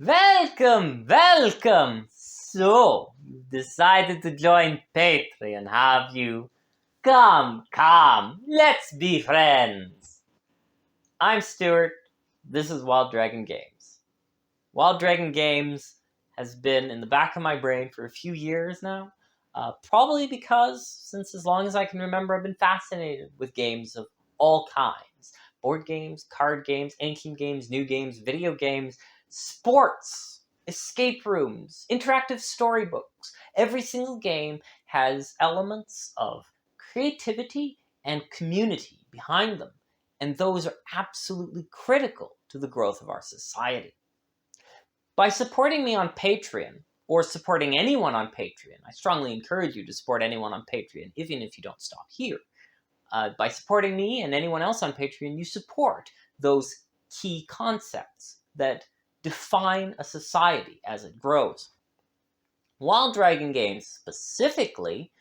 Welcome! So, you've decided to join Patreon, have you? Come, let's be friends! I'm Stuart, this is Wild Dragon Games. Wild Dragon Games has been in the back of my brain for a few years now, probably because, since as long as I can remember, I've been fascinated with games of all kinds. Board games, card games, ancient games, new games, video games, sports, escape rooms, interactive storybooks. Every single game has elements of creativity and community behind them, and those are absolutely critical to the growth of our society. By supporting me on Patreon, or supporting anyone on Patreon, I strongly encourage you to support anyone on Patreon, even if you don't stop here. By supporting me and anyone else on Patreon, you support those key concepts that define a society as it grows. Wild Dragon Games specifically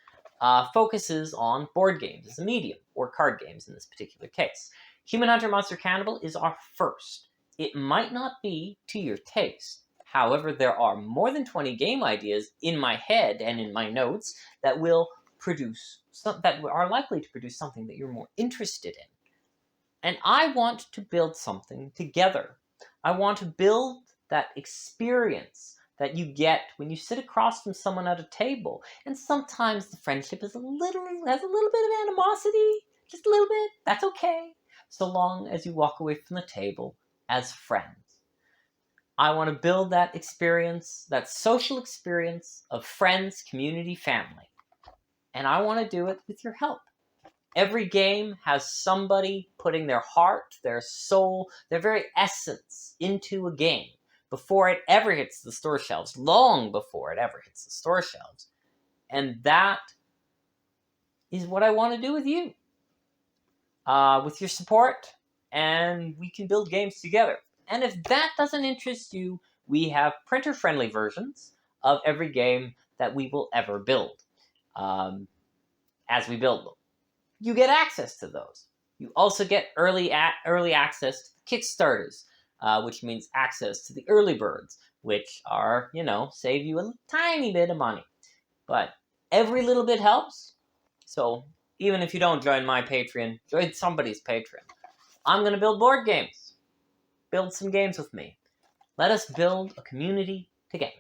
focuses on board games as a medium, or card games in this particular case. Human Hunter Monster Cannibal is our first. It might not be to your taste. However, there are more than 20 game ideas in my head and in my notes that will produce that are likely to produce something that you're more interested in. And I want to build something together. I want to build that experience that you get when you sit across from someone at a table. And sometimes the friendship is has a little bit of animosity, just a little bit. That's okay, so long as you walk away from the table as friends. I want to build that experience, that social experience of friends, community, family. And I want to do it with your help. Every game has somebody putting their heart, their soul, their very essence into a game before it ever hits the store shelves, long before it ever hits the store shelves. And that is what I want to do with you. With your support, and we can build games together. And if that doesn't interest you, we have printer-friendly versions of every game that we will ever build as we build them. You get access to those. You also get early access to Kickstarters, which means access to the early birds, which are, save you a tiny bit of money. But every little bit helps. So even if you don't join my Patreon, join somebody's Patreon. I'm going to build board games. Build some games with me. Let us build a community together.